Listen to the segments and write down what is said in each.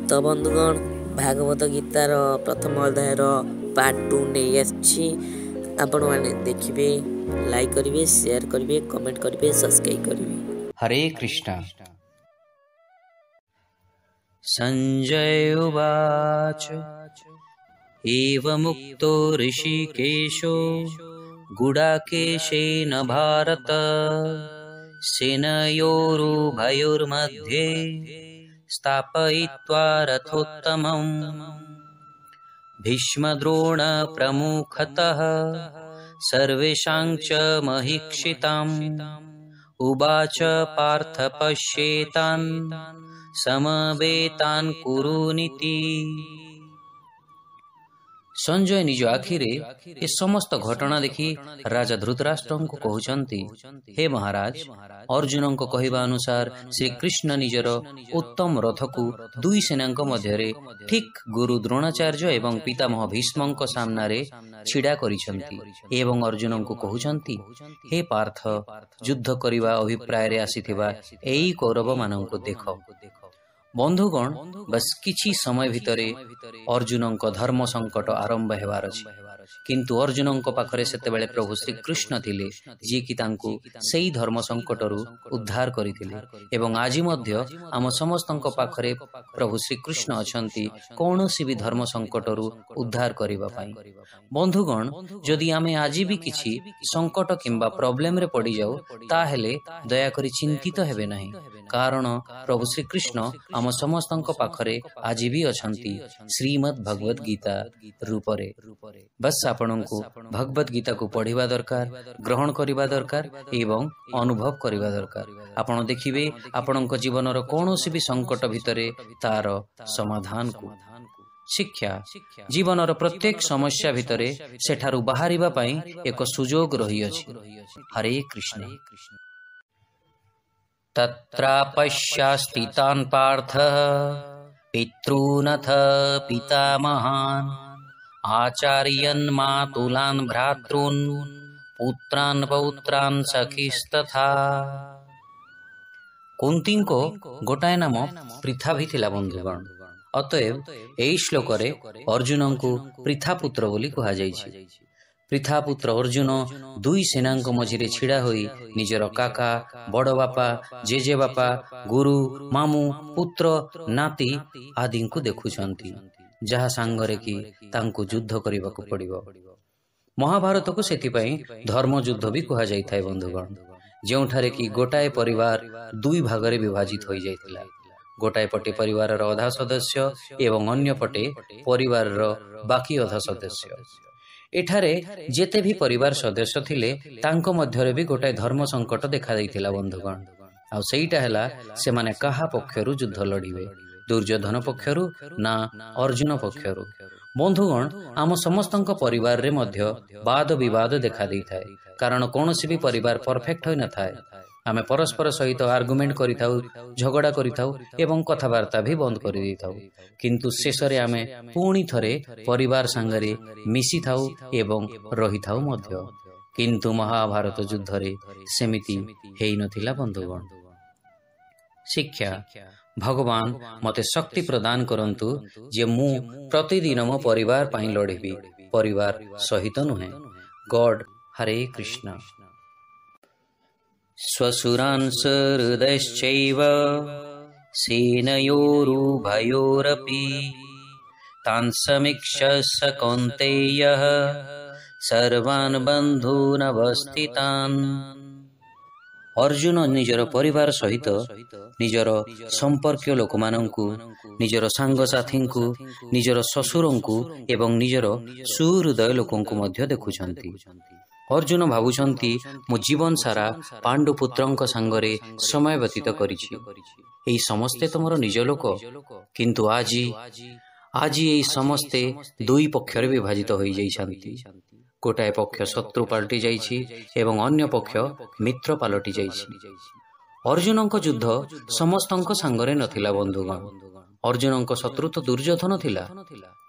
तो बंधुगण भागवत गीतार प्रथम अध्यायर पार्ट 2 नहीं आछि। आपण माने देखिबे, लाइक करिवे, शेयर करिवे, कमेंट करिवे, सब्सक्राइब करिवे। हरे कृष्ण। संजय उवाच एवमुक्तो ऋषिकेशो गुडाकेशेन भारत सेनयोरुभयोर्मध्ये स्थापयित्वा रथोत्तमम् भीष्मद्रोण प्रमुखतः सर्वेषां च महीक्षिताम् उवाच पार्थ पश्येतान् समवेतान् कुरुनिति। संजय निज आखिरे ए समस्त घटना देखि राजा धृतराष्ट्र को कहउचंती, हे महाराज, अर्जुन को कहवा अनुसार श्री कृष्ण निजर उत्तम रथ को दुई सेना मध्य ठीक गुरु द्रोणाचार्य एवं पितामह भीष्म सामना रे छिड़ा करिसंती एवं अर्जुन को कहउचंती, हे पार्थ, युद्ध करिवा अभिप्राय रे आसीथिबा एई कौरव माननको देख। बंधुगण, बस किछि समय भितरे अर्जुन को धर्म संकट आरंभ हेबार अछि, किंतु अर्जुन को पाखरे सेते बेले प्रभु श्री कृष्ण थिले, जे कि तांकु सेई धर्म संकटरु उद्धार करिथिले एवं आजि मध्य आम समस्तଙ୍କ पाखरे प्रभु श्री कृष्ण अछंती कोनोसी भी धर्म संकटरु उद्धार करिबा पई। बंधुगण, जदि आमे आजि भी किछि संकट किंबा प्रॉब्लम रे पड़ी जाऊ, ताहेले दया करी चिंतित हेबे नहीं, कारण प्रभु श्री कृष्ण आम समस्तଙ୍କ पाखरे आजि भी अछंती श्रीमद् भगवत गीता रूपरे। बस आपनଙ୍କୁ भगवत गीता को पढ़िबा दरकार, ग्रहण करिबा दरकार एवं अनुभव करिबा दरकार। आपण देखिबे आपनଙ୍କ जीवनर कोनोसी भी संकट भितरे तार समाधान को। शिक्षा जीवनर प्रत्येक समस्या भितरे सेठारु बाहरिबा पई एक सुजोग रही अछि। हरे कृष्ण। तत्रापश्यास्थितान् पार्थः पितॄनथ पितामहान् आचार्यान् मातुलान् भ्रातॄन् पुत्रान् पौत्रान् सखीस्तथा। कुंती को गोटाए नाम पृथा भी थिला बंधुगण। अतएव एई श्लोक रे अर्जुन को पृथा पुत्र बोली कहा जायछि। पृथा पुत्र अर्जुन दुई सेनांक मझिरे छिड़ा होई निजर काका, बड़ बापा, जेजे बापा, गुरु, मामू, पुत्र, नाती आदि को देखुछंती, जहा सांगरे की तांको युद्ध करिबा को पड़िबो। महाभारत को सेति पई धर्म युद्ध भी कहा जायथाय बंधुगण, जेउठारे की गोटाए परिवार दुई भागरे विभाजित होई जायतिला। गोटाए पटे परिवार रो आधा सदस्य एवं अन्य पटे परिवार रो बाकी आधा सदस्य। एठारे जेते भी परिवार सदस्य थिले तांको मध्यरे भी गोटाए धर्म संकट देखा दैथिला बंधुगण। आ सेईटा हैला से माने काहा पक्षरु युद्ध लड़िबे, दुर्योधन पक्षरु ना अर्जुन पक्षरु। बंधुगण, आम समस्तଙ୍କ परिवार रे मध्य वाद विवाद देखा दैथाय, कारण कोनोसी भी परिवार परफेक्ट होई न थाए। आमे परस्पर सहित आर्गुमेंट करिथाउ, झगड़ा करिथाउ एवं कथावार्ता भी बंद करि दैथाउ, किंतु शेषरे आमे पुणी थरे परिवार संगरे मिसी थाउ एवं रहिथाउ मध्य। किंतु महाभारत युद्ध रे सेमिति हेई नथिला बंधुगण। शिक्षा भगवान मते शक्ति प्रदान करंतु जे मु प्रतिदिन मो परिवार पाई लड़िबी, परिवार सहित नुहे। गॉड। हरे कृष्ण। स्वसुरान् सहृदश्चैव सेनयोरुभयोरपि तान् समीक्ष्य स कौन्तेयः सर्वान् बन्धून् अवस्थितान्। अर्जुन निजर परिवार सहित निजर संपर्क लोक मानंकु, निजर सांग साथींकु, निजर ससुरंकु एवं निजर सुहृदय लोकंकु मध्य देखुछंती। अर्जुन भावुछंती, मो जीवन सारा पांडु पुत्रंक सांगरे समय व्यतीत करिछि, एई समस्ते तमरो निज लोक, किंतु आजी एई समस्ते दुई पक्षरे विभाजित होई जाइछंती। गोटाए पक्ष शत्रु पालटी जाइछि एवं अन्य पक्ष मित्र पालटी जाइछि। अर्जुनंक युद्ध समस्तंक सांगरे नथिला बंधुगण। अर्जुनंक शत्रु तो दुर्योधन थिला,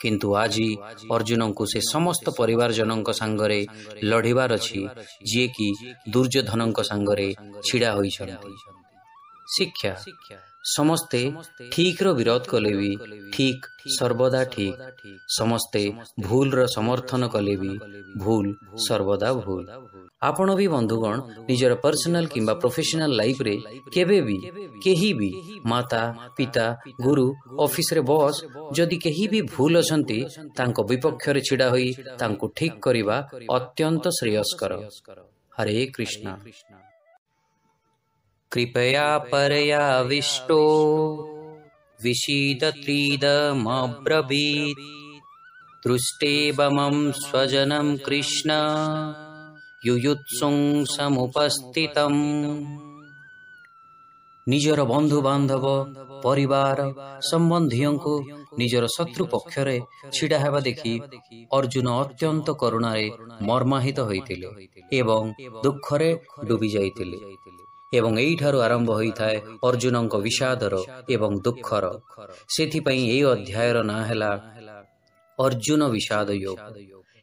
किंतु आजी अर्जुनंकु से समस्त परिवार जनंक सांगरे लढिबार अछि, जे कि दुर्योधनंक सांगरे छिड़ा होइछंती। शिक्षा ସମସ୍ତେ ଠିକ୍ର ବିରୋଧ କଲେ ବି ଠିକ୍ ସର୍ବଦା ଠିକ୍, ସମସ୍ତେ ଭୁଲର ସମର୍ଥନ କଲେ ବି ଭୁଲ ସର୍ବଦା ଭୁଲ। ଆପଣ ବି ବନ୍ଧୁଗଣ ନିଜର ପର୍ସନାଲ କିମ୍ବା ପ୍ରଫେସନାଲ ଲାଇଫରେ କେବେ ବି କେହି ବି ମାତା ପିତା ଗୁରୁ ଅଫିସରେ ବସ୍ ଯଦି କେହି ବି ଭୁଲ ଅଛନ୍ତି ତାଙ୍କ ବିପକ୍ଷରେ ଛିଡ଼ା ହୋଇ ତାଙ୍କୁ ଠିକ କରିବା ଅତ୍ୟନ୍ତ ଶ୍ରେୟସ୍କର। ହରେ କୃଷ୍ଣ। कृपया परयाविष्टो विषीदत्रिदमब्रवीत् दृष्टेवमं स्वजनं कृष्ण युयुत्सुं समुपस्थितम्। ନିଜର ବନ୍ଧୁ ବାନ୍ଧବ ପରିବାର ସମ୍ବନ୍ଧୀୟଙ୍କୁ ନିଜର ଶତ୍ରୁ ପକ୍ଷରେ ଛିଡ଼ା ହେବା ଦେଖି ଅର୍ଜୁନ ଅତ୍ୟନ୍ତ କରୁଣାରେ ମର୍ମାହିତ ହୋଇଥିଲେ ଏବଂ ଦୁଃଖରେ ଡୁବି ଯାଇଥିଲେ। ଏବଂ ଏଇଠାରୁ ଆରମ୍ଭ ହୋଇଥାଏ ଅର୍ଜୁନଙ୍କ ବିଷାଦର ଏବଂ ଦୁଃଖର। ସେଥିପାଇଁ ଏହି ଅଧ୍ୟାୟର ନାଁ ହେଲା ଅର୍ଜୁନ ବିଷାଦ ଯୋଗ।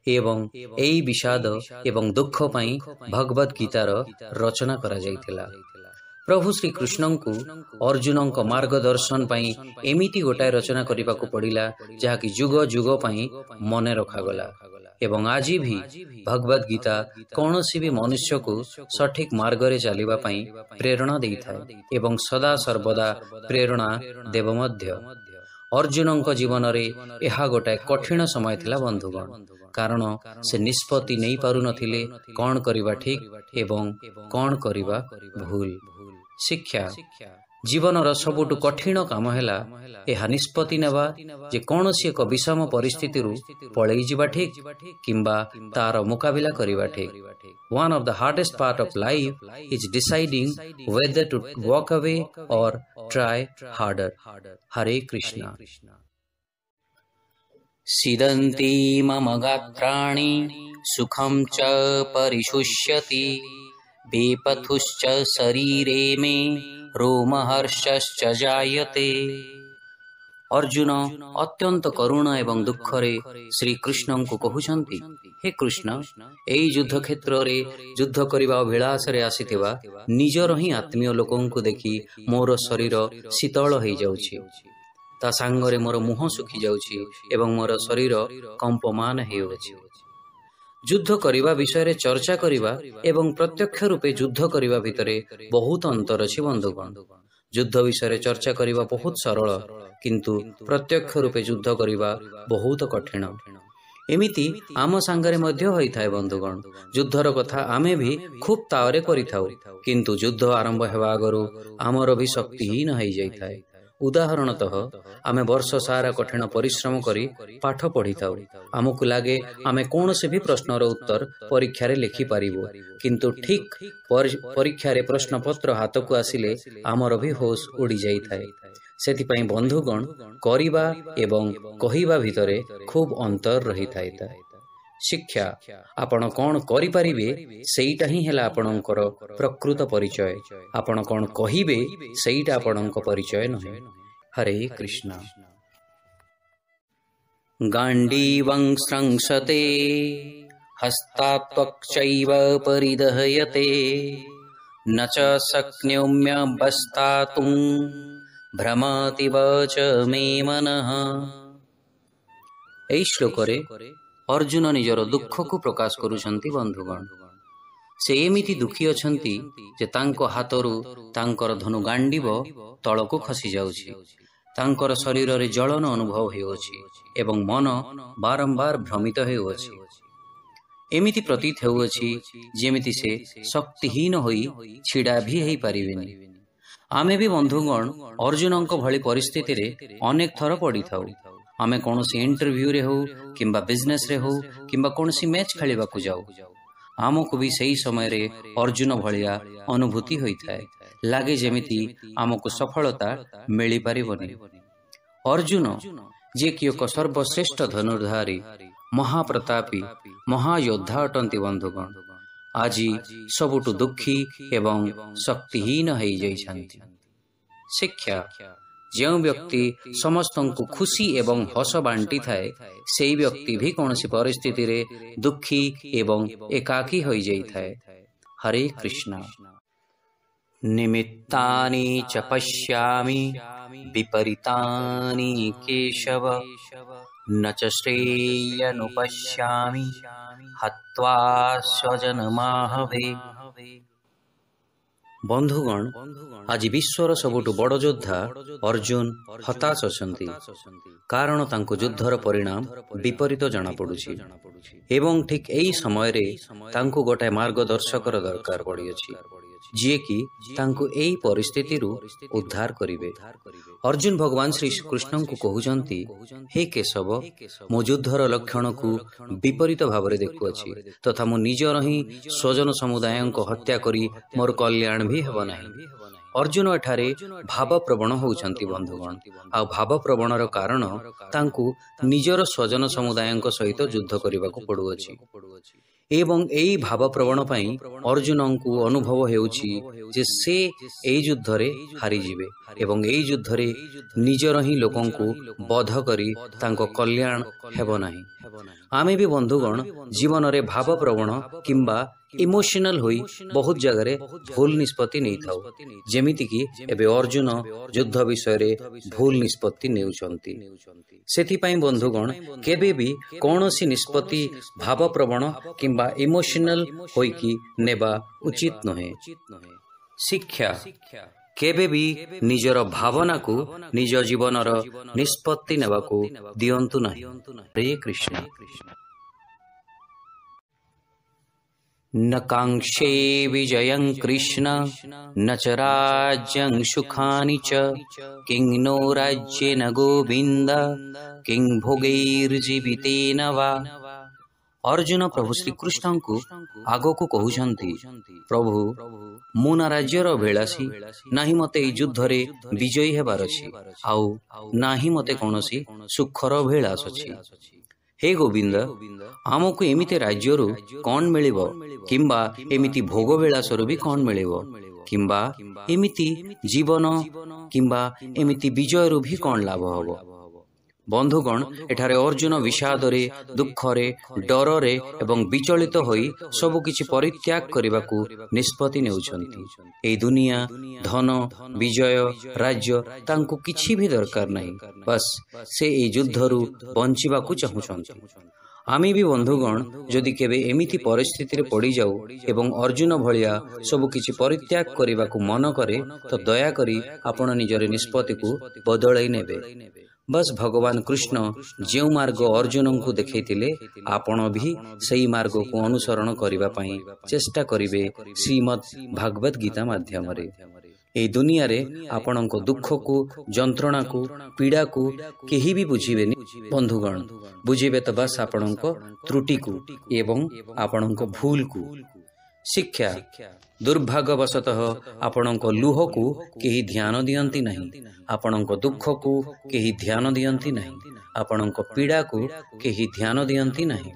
ଏବଂ ଏହି ବିଷାଦ ଏବଂ ଦୁଃଖ ପାଇଁ ଭଗବତ ଗୀତାର ରଚନା କରାଯାଇଥିଲା। ପ୍ରଭୁ ଶ୍ରୀକୃଷ୍ଣଙ୍କୁ ଅର୍ଜୁନଙ୍କ ମାର୍ଗଦର୍ଶନ ପାଇଁ ଏମିତି ଗୋଟାଏ ରଚନା କରିବାକୁ ପଡ଼ିଲା ଯାହାକି ଯୁଗ ଯୁଗ ପାଇଁ ମନେ ରଖାଗଲା। ଏବଂ ଆଜି ବି ଭଗବତ ଗୀତା କୌଣସି ବି ମନୁଷ୍ୟକୁ ସଠିକ ମାର୍ଗରେ ଚାଲିବା ପାଇଁ ପ୍ରେରଣା ଦେଇଥାଏ ଏବଂ ସଦା ସର୍ବଦା ପ୍ରେରଣା ଦେବ ମଧ୍ୟ। ଅର୍ଜୁନଙ୍କ ଜୀବନରେ ଏହା ଗୋଟାଏ କଠିନ ସମୟ ଥିଲା ବନ୍ଧୁଗଣ, କାରଣ ସେ ନିଷ୍ପତ୍ତି ନେଇ ପାରୁନଥିଲେ କଣ କରିବା ଠିକ ଏବଂ କଣ କରିବା ଭୁଲ। ଶିକ୍ଷା ଜୀବନର ସବୁଠୁ କଠିନ କାମ ହେଲା ଏହା ନିଷ୍ପତ୍ତି ନେବା ଯେ କୌଣସି ଏକ ବିଷମ ପରିସ୍ଥିତିରୁ ପଳେଇ ଯିବା ଠିକ କିମ୍ବା ତାର ମୁକାବିଲା କରିବା ଠିକ। One of the hardest part of life is deciding whether to walk away or try harder. Hare Krishna. सिदन्ति मम गात्राणि सुखं च परिशुष्यति बेपथुश्च शरीरे मे रोमहर्षश्च जायते। अर्जुन अत्यंत करुण एवं दुखरे श्रीकृष्णଙ୍କୁ କହୁଛନ୍ତି, हे कृष्ण, ଏହି ଯୁଦ୍ଧ କ୍ଷେତ୍ରରେ ଯୁଦ୍ଧ କରିବା ଅଭିଳାଷରେ ଆସିଥିବା ନିଜର ହିଁ ଆତ୍ମୀୟ ଲୋକଙ୍କୁ ଦେଖି ମୋର ଶରୀର ଶୀତଳ ହୋଇଯାଉଛି, ତା ସାଙ୍ଗରେ ମୋର ମୁହଁ ଶୁଖି ଯାଉଛି ଏବଂ ମୋର ଶରୀର କମ୍ପମାନ ହେଉଅଛି। ଯୁଦ୍ଧ କରିବା ବିଷୟରେ ଚର୍ଚ୍ଚା କରିବା ଏବଂ ପ୍ରତ୍ୟକ୍ଷ ରୂପେ ଯୁଦ୍ଧ କରିବା ଭିତରେ ବହୁତ ଅନ୍ତର ଅଛି ବନ୍ଧୁଗଣ। ଯୁଦ୍ଧ ବିଷୟରେ ଚର୍ଚ୍ଚା କରିବା ବହୁତ ସରଳ, କିନ୍ତୁ ପ୍ରତ୍ୟକ୍ଷ ରୂପେ ଯୁଦ୍ଧ କରିବା ବହୁତ କଠିନ। ଏମିତି ଆମ ସାଙ୍ଗରେ ମଧ୍ୟ ହୋଇଥାଏ ବନ୍ଧୁଗଣ। ଯୁଦ୍ଧର କଥା ଆମେ ବି ଖୁବ ତାୱରେ କରିଥାଉ, କିନ୍ତୁ ଯୁଦ୍ଧ ଆରମ୍ଭ ହେବା ଆଗରୁ ଆମର ବି ଶକ୍ତିହୀନ ହୋଇଯାଇଥାଏ। ଉଦାହରଣତଃ ଆମେ ବର୍ଷ ସାରା କଠିନ ପରିଶ୍ରମ କରି ପାଠ ପଢିଥାଉ। ଆମକୁ ଲାଗେ ଆମେ କୌଣସି ବି ପ୍ରଶ୍ନର ଉତ୍ତର ପରୀକ୍ଷାରେ ଲେଖିପାରିବୁ, କିନ୍ତୁ ଠିକ ପରୀକ୍ଷାରେ ପ୍ରଶ୍ନପତ୍ର ହାତକୁ ଆସିଲେ ଆମର ବି ହୋସ ଉଡ଼ି ଯାଇଥାଏ। ସେଥିପାଇଁ ବନ୍ଧୁଗଣ, କରିବା ଏବଂ କହିବା ଭିତରେ ଖୁବ ଅନ୍ତର ରହିଥାଏ। ଶିକ୍ଷା ଆପଣ କଣ କରିପାରିବେ ସେଇଟା ହିଁ ହେଲା ଆପଣଙ୍କର ପ୍ରକୃତ ପରିଚୟ। ଆପଣ କଣ କହିବେ ସେଇଟା ଆପଣଙ୍କ ପରିଚୟ ନୁହେଁ। ହରେ କୃଷ୍ଣ। ଗାଣ୍ଡୀବଂ ସଂସତେ ହସ୍ତାତ୍ୱକ୍ଚୈବ ପରିଦହୟତେ ନ ଚ ଶକ୍ନୋମ୍ୟବସ୍ଥାତୁଂ ଭ୍ରମତିବ ଚ ମେ ମନଃ। ଏହି ଶ୍ଲୋକରେ ଅର୍ଜୁନ ନିଜର ଦୁଃଖକୁ ପ୍ରକାଶ କରୁଛନ୍ତି ବନ୍ଧୁଗଣ। ସେ ଏମିତି ଦୁଃଖୀ ଅଛନ୍ତି ଯେ ତାଙ୍କ ହାତରୁ ତାଙ୍କର ଧନୁ ଗାଣ୍ଡିବ ତଳକୁ ଖସି ଯାଉଛି, ତାଙ୍କର ଶରୀରରେ ଜଳନ ଅନୁଭବ ହେଉଅଛି ଏବଂ ମନ ବାରମ୍ବାର ଭ୍ରମିତ ହେଉଅଛି। ଏମିତି ପ୍ରତୀତ ହେଉଅଛି ଯେମିତି ସେ ଶକ୍ତିହୀନ ହୋଇ ଛିଡ଼ା ବି ହେଇପାରିବେନି। ଆମେ ବି ବନ୍ଧୁଗଣ ଅର୍ଜୁନଙ୍କ ଭଳି ପରିସ୍ଥିତିରେ ଅନେକ ଥର ପଡ଼ିଥାଉ। ଆମେ କୌଣସି ଇଣ୍ଟରଭ୍ୟୁରେ ହେଉ କିମ୍ବା ବିଜନେସରେ ହେଉ କିମ୍ବା କୌଣସି ମ୍ୟାଚ୍ ଖେଳିବାକୁ ଯାଉ, ଆମକୁ ବି ସେହି ସମୟରେ ଅର୍ଜୁନ ଭଳିଆ ଅନୁଭୂତି ହୋଇଥାଏ। ଲାଗେ ଯେମିତି ଆମକୁ ସଫଳତା ମିଳିପାରିବନି। ଅର୍ଜୁନ ଯିଏକି ଏକ ସର୍ବଶ୍ରେଷ୍ଠ ଧନୁର୍ଧାରୀ, ମହାପ୍ରତାପୀ, ମହାଯୋଦ୍ଧା ଅଟନ୍ତି ବନ୍ଧୁଗଣ, ଆଜି ସବୁଠୁ ଦୁଃଖୀ ଏବଂ ଶକ୍ତିହୀନ ହୋଇଯାଇଛନ୍ତି। ଶିକ୍ଷା ଯେଉଁ ବ୍ୟକ୍ତି ସମସ୍ତଙ୍କୁ ଖୁସି ଏବଂ ହସ ବାଣ୍ଟିଥାଏ, ସେହି ବ୍ୟକ୍ତି ବି କୌଣସି ପରିସ୍ଥିତିରେ ଦୁଃଖୀ ଏବଂ ଏକାକୀ ହୋଇଯାଇଥାଏ। ହରେ କୃଷ୍ଣ। निमित्तानि च पश्यामि विपरीतानि केशव न च श्रेयनुपश्यामि हत्वा स्वजनमाहवे। बंधुगण, आज विश्वर सबुठु बड़ योद्धा अर्जुन हताश अछंती, कारण तांको युद्धर परिणाम विपरीत जना पड़ुछि एवं ठीक एही समय रे तांको गोटाए मार्गदर्शकर दरकार पड़िअछि जिए कि तांको एही परिस्थिति रु उद्धार करिवे। अर्जुन भगवान श्री कृष्ण को कहउचंती, हे केशव, मो युद्धर लक्षण को विपरीत भावरे देखुअछि तथा मो निजर ही स्वजन समुदाय को हत्या करी मोर कल्याण भी हेब नाही। अर्जुन एठारे भाव प्रवण होउछंती बंधुगण, आ भाव प्रवणर कारण तांको निजर स्वजन समुदाय सहित युद्ध करबाको पड़ुअछि एवं एई भाव प्रवण पई अर्जुन को अनुभव हेउछि जे से एई युद्ध रे हारि जिवे एवं एई युद्ध रे निजर ही लोकन को बध करी तांको कल्याण हेबो नाही। आमे भी बंधुगण जीवन रे भाव प्रवण किंबा इमोशनल होई बहुत जगह रे भूल निष्पत्ति नहीं थाउ, जेमिति कि एबे अर्जुन युद्ध विषय रे भूल निष्पत्ति नेउचंती। सेथि पई बंधुगण केबे भी कोनोसी निष्पत्ति भाव प्रवण किंबा इमोशनल होई कि नेबा उचित नहे। शिक्षा केबे भी निजर भावना को निज जीवनर निष्पत्ति नेबाको दियंतु नाही। हरे कृष्ण। न कांक्षे विजयं कृष्ण न च राज्यं सुखानि च किं नो राज्येन गोविंद किं भोगैर्जीवितेन वा। अर्जुन प्रभु श्री कृष्ण को आगो को कहउछंती, प्रभु मु ना राज्यर अभिलाषी, नाही मते युद्ध रे विजयी हेबार अछि, आउ नाही मते कोनोसी सुखर अभिलाष अछि। हे गोविंद, आमको एमिते राज्यरु कौन मिलिबो किंबा एमिति भोग विलासरु भी कौन मिलिबो किंबा एमिति जीवन किंबा एमिति विजयरु भी कौन लाभ हबो। बंधुगण एठारे अर्जुन विषादरे दुखरे डररे एवं विचलित होई सब किछि परित्याग करिबाकू निष्पत्ति नेउछंती। ए दुनिया धन विजय राज्य तांको किछि भी दरकार नहीं, बस से ए युद्धरु बंचिबाकू चाहुछंती। आमे भी बंधुगण जदि केबे एमिति परिस्थिति रे पड़ी जाऊ एवं अर्जुन भलिया सब किछि परित्याग करिबाकू मन करे तो दया करी आपण निजर निष्पत्ति को बदलाई नेबे। बस भगवान कृष्ण जेउ मार्ग अर्जुन को देखैतिले आपण भी सही मार्ग को अनुसरण करिबा पई चेष्टा करिवे श्रीमद् भागवत गीता माध्यम रे। ए दुनिया रे आपणको दुख को जंत्रणा को पीड़ा को केही भी बुझिबेनी बंधुगण, बुझिबे तो बस आपणको त्रुटि को एवं आपणको भूल को। शिक्षा दुर्भाग्यवशतः आपणको लुह को केही ध्यान दियंती नहीं, आपणको दुख को केही ध्यान दियंती नहीं, आपणको पीड़ा को केही ध्यान दियंती नहीं,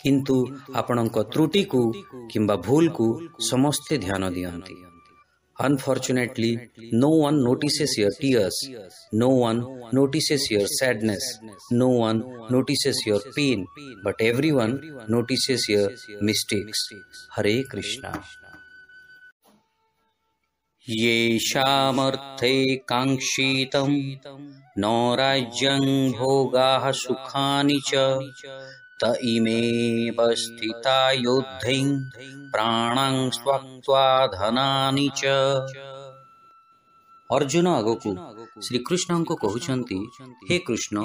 किंतु आपणको त्रुटि को किंबा भूल को समस्ते ध्यान दियंती। Unfortunately, no one notices your tears, no one notices your sadness, no one notices your pain, but everyone notices your mistakes. Hare Krishna. येषामर्थे काङ्क्षितं न राज्यं भोगाः सुखानि च त इमेव स्थिता योद्धें प्राणां त्यक्त्वा धनानि च। अर्जुन आगकू श्री कृष्ण को कहउछंती, हे कृष्ण,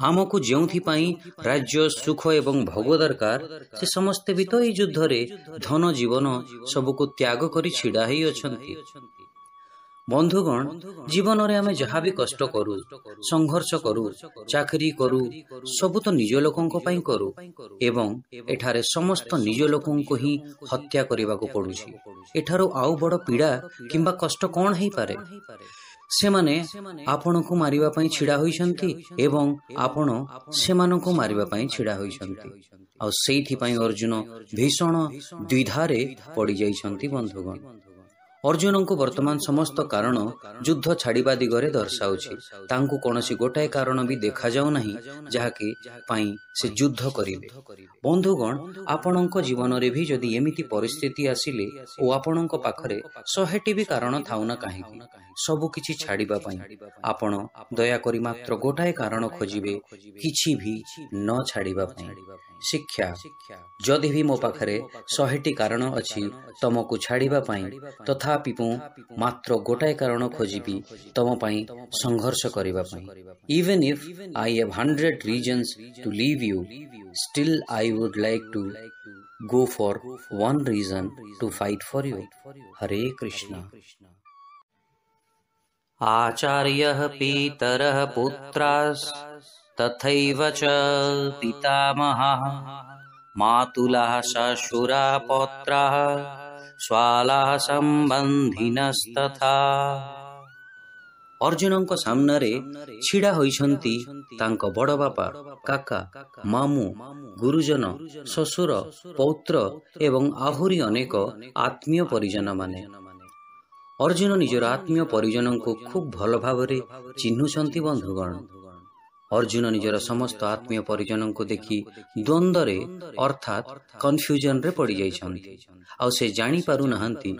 आमको जेउथि पई राज्य सुख एवं भोग दरकार से समस्ते भी तो एई युद्ध रे धन जीवन सबको त्याग करी छिड़ा ही अछंती। बंधुगण जीवन रे आमे जहा भी कष्ट करू, संघर्ष करू, चाकरी करू, सब तो निज लोकन को पई करू एवं एठारे समस्त निज लोकन को ही हत्या करिबा को पडुछि। एठारो आउ बड़ पीड़ा किंबा कष्ट कोन हेई पारे। सेमाने आपण को मारिबा पई छिड़ा होइछंती एवं आपण सेमान को मारिबा पई छिड़ा होइछंती। आ सेइथि पई अर्जुन भीषण द्विधारे पड़ी जाइछंती। बंधुगण ଅର୍ଜୁନଙ୍କୁ ବର୍ତ୍ତମାନ ସମସ୍ତ କାରଣ ଯୁଦ୍ଧ ଛାଡ଼ିବା ଦିଗରେ ଦର୍ଶାଉଛି। ତାଙ୍କୁ କୌଣସି ଗୋଟାଏ କାରଣ ବି ଦେଖାଯାଉ ନାହିଁ ଯାହାକି ପାଇଁ ସେ ଯୁଦ୍ଧ କରିବେ। ବନ୍ଧୁଗଣ, ଆପଣଙ୍କ ଜୀବନରେ ବି ଯଦି ଏମିତି ପରିସ୍ଥିତି ଆସିଲେ ଓ ଆପଣଙ୍କ ପାଖରେ 100ଟି ବି କାରଣ ଥାଉ ନା କାହିଁକି ସବୁ କିଛି ଛାଡ଼ିବା ପାଇଁ, ଆପଣ ଦୟାକରି ମାତ୍ର ଗୋଟାଏ କାରଣ ଖୋଜିବେ, କିଛି ବି ନ ଛାଡ଼ିବା ପାଇଁ। ଶିକ୍ଷା: ଯଦି ବି ମୋ ପାଖରେ 100ଟି କାରଣ ଅଛି ତମକୁ ଛାଡ଼ିବା ପାଇଁ, ତଥାପି ମୁଁ ମାତ୍ର ଗୋଟାଏ କାରଣ ଖୋଜିବି ତମ ପାଇଁ ସଂଘର୍ଷ କରିବା ପାଇଁ। Even if I have 100 reasons to leave you, still I would like to go for one reason to fight for you. हरे कृष्ण। आचार्यः पितरः पुत्रास्तथैव च पितामहः मातुलः श्वशुरा पौत्राः स्वालाः ସମ୍ବନ୍ଧିନस्तथा। ଅର୍ଜୁନଙ୍କ ସାମ୍ନାରେ ଛିଡ଼ା ହୋଇଛନ୍ତି ତାଙ୍କ ବଡ଼ ବାପା, କାକା, ମାମୁଁ, ଗୁରୁଜନ, ଶ୍ୱଶୁର, ପୌତ୍ର ଏବଂ ଆହୁରି ଅନେକ ଆତ୍ମୀୟ ପରିଜନମାନେ। ଅର୍ଜୁନ ନିଜର ଆତ୍ମୀୟ ପରିଜନଙ୍କୁ ଖୁବ୍ ଭଲ ଭାବରେ ଚିହ୍ନୁଛନ୍ତି। ବନ୍ଧୁଗଣ, ଅର୍ଜୁନ ନିଜର ସମସ୍ତ ଆତ୍ମୀୟ ପରିଜନଙ୍କୁ ଦେଖି ଦ୍ୱନ୍ଦ୍ୱରେ ଅର୍ଥାତ୍ କନଫ୍ୟୁଜନରେ ପଡ଼ିଯାଇଛନ୍ତି। ଆଉ ସେ ଜାଣିପାରୁନାହାନ୍ତି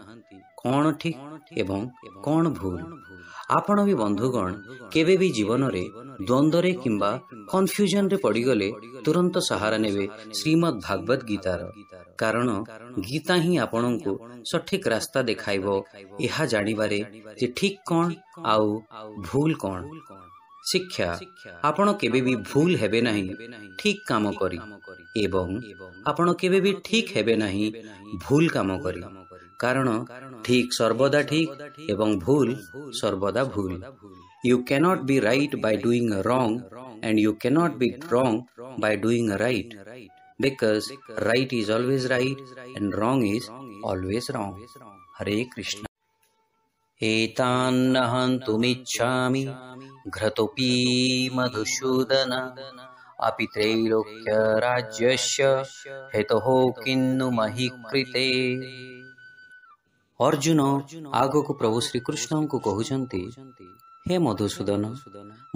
କ'ଣ ଠିକ୍ ଏବଂ କ'ଣ ଭୁଲ। ଆପଣ ବି ବନ୍ଧୁଗଣ କେବେ ବି ଜୀବନରେ ଦ୍ୱନ୍ଦ୍ୱରେ କିମ୍ବା କନଫ୍ୟୁଜନରେ ପଡ଼ିଗଲେ ତୁରନ୍ତ ସାହାରା ନେବେ ଶ୍ରୀମଦ୍ ଭାଗବତ ଗୀତାର। କାରଣ ଗୀତା ହିଁ ଆପଣଙ୍କୁ ସଠିକ୍ ରାସ୍ତା ଦେଖାଇବ ଏହା ଜାଣିବାରେ ଯେ ଠିକ୍ କ'ଣ ଆଉ ଭୁଲ କ'ଣ। ଶିକ୍ଷା: ଆପଣ କେବେ ବି ଭୁଲ ହେବେ ନାହିଁ ଠିକ୍ କାମ କରି, ଏବଂ ଆପଣ କେବେ ବି ଠିକ୍ ହେବେ ନାହିଁ ଭୁଲ କାମ କରି। କାରଣ ଠିକ୍ ସର୍ବଦା ଠିକ୍ ଏବଂ ଭୁଲ ସର୍ବଦା ଭୁଲ। You cannot be right by doing wrong and you cannot be wrong by doing right, because right is always right and wrong is always wrong. Hare Krishna। एतान्नहन्तुमिच्छामि घ्रतोऽपि Madhusudan अपि त्रैलोक्य राज्यस्य हेतोः किन्नु महि कृते। ଅର୍ଜୁନ ଆଗକୁ ପ୍ରଭୁ ଶ୍ରୀକୃଷ୍ଣଙ୍କୁ କହୁଛନ୍ତି, ହେ ମଧୁସୂଦନ,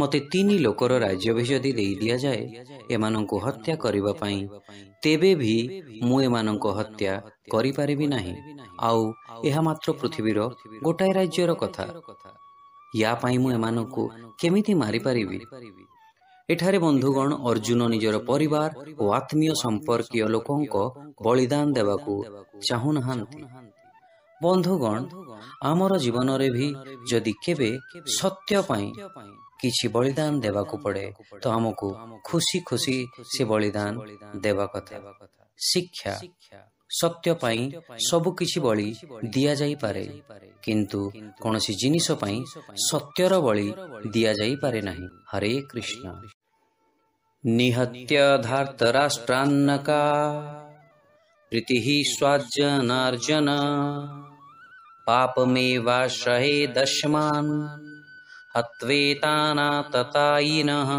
ମୋତେ 3 ଲୋକର ରାଜ୍ୟ ବି ଯଦି ଦେଇ ଦିଆଯାଏ ଏମାନଙ୍କୁ ହତ୍ୟା କରିବା ପାଇଁ, ତେବେ ବି ମୁଁ ଏମାନଙ୍କ ହତ୍ୟା କରିପାରିବି ନାହିଁ। ଆଉ ଏହା ମାତ୍ର ପୃଥିବୀର ଗୋଟାଏ ରାଜ୍ୟର କଥା। ୟା ପାଇଁ ମୁଁ ଏମାନଙ୍କୁ କେମିତି ମାରିପାରିବି? ଏଠାରେ ବନ୍ଧୁଗଣ ଅର୍ଜୁନ ନିଜର ପରିବାର ଓ ଆତ୍ମୀୟ ସମ୍ପର୍କୀୟ ଲୋକଙ୍କ ବଳିଦାନ ଦେବାକୁ ଚାହୁଁନାହାନ୍ତି। ବନ୍ଧୁଗଣ, ଆମର ଜୀବନରେ ବି ଯଦି କେବେ ସତ୍ୟ ପାଇଁ କିଛି ବଳିଦାନ ଦେବାକୁ ପଡ଼େ ତ ଆମକୁ ଖୁସି ଖୁସି ସେ ବଳିଦାନ ଦେବା କଥା। ଶିକ୍ଷା: ସତ୍ୟ ପାଇଁ ସବୁ କିଛି ବଳି ଦିଆଯାଇପାରେ, କିନ୍ତୁ କୌଣସି ଜିନିଷ ପାଇଁ ସତ୍ୟର ବଳି ଦିଆଯାଇପାରେ ନାହିଁ। ହରେ କୃଷ୍ଣ। ନିହତ୍ୟ ଧାର୍ତ୍ତରାଷ୍ଟ୍ରାନ୍ନକା ପ୍ରୀତିଃ ସ୍ୱାଜନାର୍ଜନ ପାପମେବାଶ୍ରୟେଦସ୍ମାନ୍ ହତ୍ୱେତାନାତତାୟିନଃ।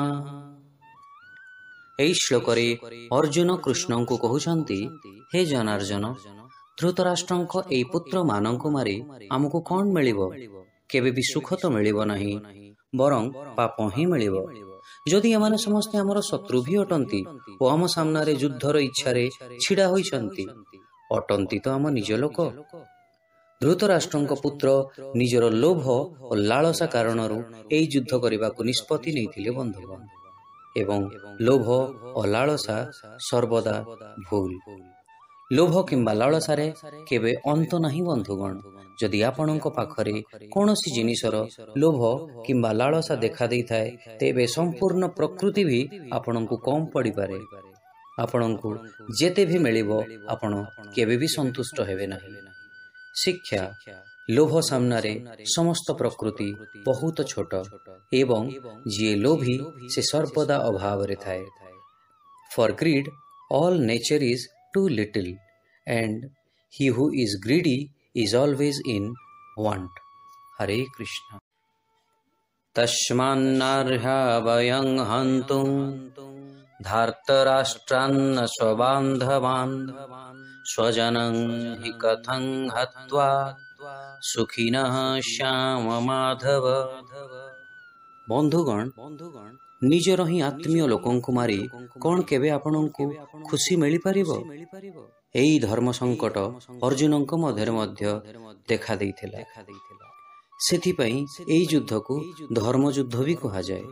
ଏହି ଶ୍ଲୋକରେ ଅର୍ଜୁନ କୃଷ୍ଣଙ୍କୁ କହୁଛନ୍ତି, ହେ ଜନାର୍ଜନ, ଧୃତରାଷ୍ଟ୍ରଙ୍କ ଏହି ପୁତ୍ରମାନଙ୍କୁ ମାରି ଆମକୁ କ'ଣ ମିଳିବ? କେବେ ବି ସୁଖ ତ ମିଳିବ ନାହିଁ, ବରଂ ପାପ ହିଁ ମିଳିବ। ଯଦି ଏମାନେ ସମସ୍ତେ ଆମର ଶତ୍ରୁ ବି ଅଟନ୍ତି ଓ ଆମ ସାମ୍ନାରେ ଯୁଦ୍ଧର ଇଚ୍ଛାରେ ଛିଡ଼ା ହୋଇଛନ୍ତି, ଅଟନ୍ତି ତ ଆମ ନିଜ ଲୋକ। ଧୃତରାଷ୍ଟ୍ରଙ୍କ ପୁତ୍ର ନିଜର ଲୋଭ ଓ ଲାଳସା କାରଣରୁ ଏହି ଯୁଦ୍ଧ କରିବାକୁ ନିଷ୍ପତ୍ତି ନେଇଥିଲେ ବନ୍ଧୁଗଣ, ଏବଂ ଲୋଭ ଓ ଲାଳସା ସର୍ବଦା ଭୁଲ। ଲୋଭ କିମ୍ବା ଲାଳସାରେ କେବେ ଅନ୍ତ ନାହିଁ ବନ୍ଧୁଗଣ। ଯଦି ଆପଣଙ୍କ ପାଖରେ କୌଣସି ଜିନିଷର ଲୋଭ କିମ୍ବା ଲାଳସା ଦେଖା ଦେଇଥାଏ, ତେବେ ସମ୍ପୂର୍ଣ୍ଣ ପ୍ରକୃତି ବି ଆପଣଙ୍କୁ କମ୍ ପଡ଼ିପାରେ। ଆପଣଙ୍କୁ ଯେତେ ବି ମିଳିବ ଆପଣ କେବେ ବି ସନ୍ତୁଷ୍ଟ ହେବେ ନାହିଁ। ଶିକ୍ଷା: ଲୋଭ ସାମ୍ନାରେ ସମସ୍ତ ପ୍ରକୃତି ବହୁତ ଛୋଟ, ଏବଂ ଯିଏ ଲୋଭୀ ସେ ସର୍ବଦା ଅଭାବରେ ଥାଏ। For greed all nature is too little, and he who is greedy is always in want. Hare Krishna। तस्मान्नार्हा वयं हन्तुं धार्तराष्ट्रान् स्वबान्धवान् स्वजनं हि कथं हत्वा सुखिनः श्याम माधव। बंधुगण निजर ही आत्मीय लोकंकु मारी कौन केबे आपनंकु खुशी मिली परिबो? एई धर्म संकट अर्जुनंक मध्य देखा देइथिला। सेथिपई एई युद्ध को धर्म युद्ध भी कहा जाए,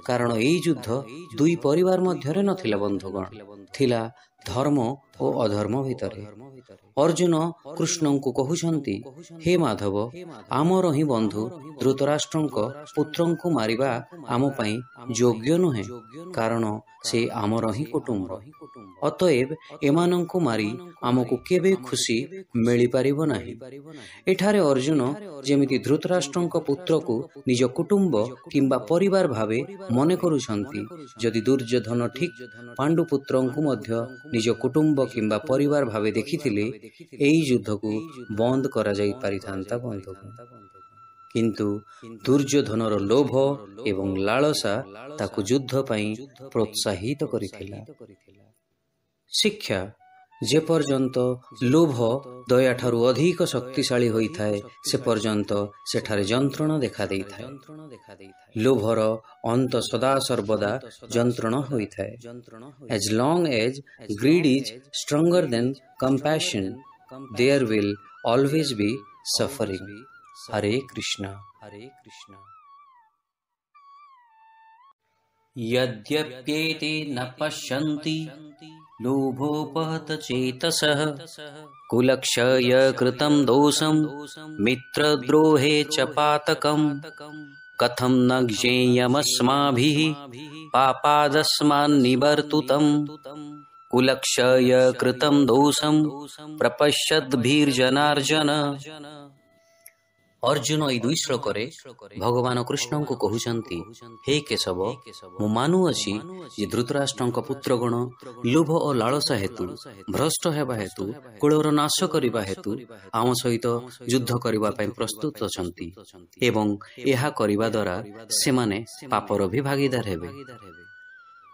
कारण एई युद्ध दुई परिवार मध्यरे नथिला बंधुगण, थिला धर्म और अधर्म भितरे। अर्जुन कृष्ण को कहउछंती, हे माधव, आमर ही बंधु धृतराष्ट्रंक पुत्रंकु मारिबा आम पई योग्य नुहे, कारण से आमर ही कुटुंब। अतएव एमानंकु मारी आमको केबे खुशी मिली पारिबो नाही। एठारे अर्जुन जेमिति धृतराष्ट्रंक पुत्र को निज कुटुंब किंबा परिवार भावे मने करुछंती, जदि दुर्योधन ठीक पांडु पुत्रंकु मध्य निज कुटुंब किंबा परिवार भावे देखिथिले एई युद्ध को बंद करा जाई पारिथांता बंधु। किंतु दुर्योधनर लोभ एवं लालसा ताकु युद्ध पई प्रोत्साहित करिथिला। शिक्षा जे पर्यंत लोभ दया ठारू अधिक शक्तिशाली होइथाए से पर्यंत सेठारे जंत्रणा देखा देइथाए। लोभर अंत सदा सर्वदा जंत्रणा होइथाए। As long as greed is stronger than compassion, there will always be suffering. हरे कृष्णा। यद्यप्येते न पश्यन्ति लोभोपहत चेतसः कुलक्षय कृतं दोषं मित्रद्रोहे च पातकम् कथं न ज्ञेयमस्माभिः पापादस्मान्निवर्तुतम् कुलक्षय कृतं दोषं प्रपश्यद्भिर्जनार्जन। अर्जुन ई दुई श्लोकरे भगवान कृष्ण को कहउछंती, हे केशव, मु मानुअछि जे धृतराष्ट्रंक पुत्रगण लोभ और लालसा हेतु भ्रष्ट हेबा हेतु कुलर नाश करिबा हेतु आम सहित युद्ध करिबा पई प्रस्तुत अछंती, एवं एहा करिबा द्वारा सेमाने पापर भी भागीदार हेबे।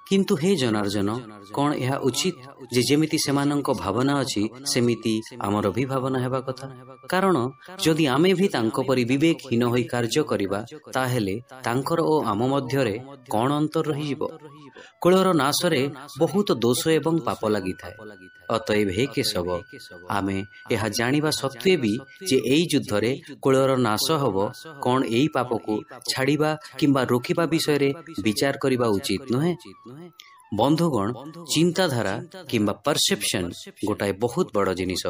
किंतु हे जनार्जन, कौन यह उचित जे जेमिति सेमानंक भावना अछि सेमिति आमर भी भावना हेबा कथा? कारण जदि आमे भी तांको परि विवेकहीन होई कार्य करिबा ताहेले तांकर ओ आम मध्यरे कौन अंतर रहि जिवो? कुलर नाशरे बहुत दोष एवं पाप लागि थाए। अतएव हे केशव, आमे यह जानिबा सत्वे भी जे एई युद्धरे कुलर नाश हबो, कौन एई पाप को छाड़िबा किंबा रोकिबा विषय रे विचार करिबा उचित नहे? बंधुगण, चिंताधारा किंबा परसेप्शन गोटाए बहुत बड़ जिनिस,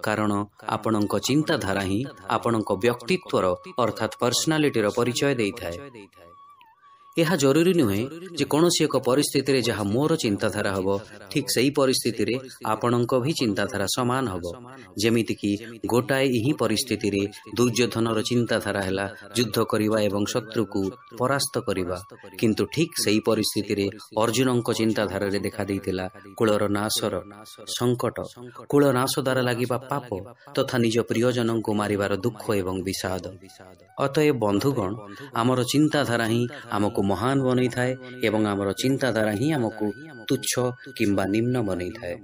कारण आपणक चिंताधारा ही आपणक व्यक्तित्वर अर्थात पर्सनालिटीर परिचय देइथाए। यह जरूरी नुहे जे कोनोसी एक परिस्थिति रे जहा मोर चिंताधारा हबो ठीक सही परिस्थिति रे आपणक भी चिंताधारा समान हबो। जेमिति कि गोटाए यही परिस्थिति रे दुर्योधनर चिंताधारा हैला युद्ध करिबा एवं शत्रु को परास्त करिबा, किंतु ठीक सही परिस्थिति रे अर्जुनक चिंताधारा रे देखा देइतिला कुलर नाशर संकट, कुल नाश द्वारा लागिबा पाप तथा निज प्रियजन को मारिबार दुख एवं विषाद। अतएव बंधुगण, आमर चिंताधारा ही आमको महान बनै थाए एवं आमर चिंताधारा ही आमको तुच्छ किंबा निम्न बनै थाए।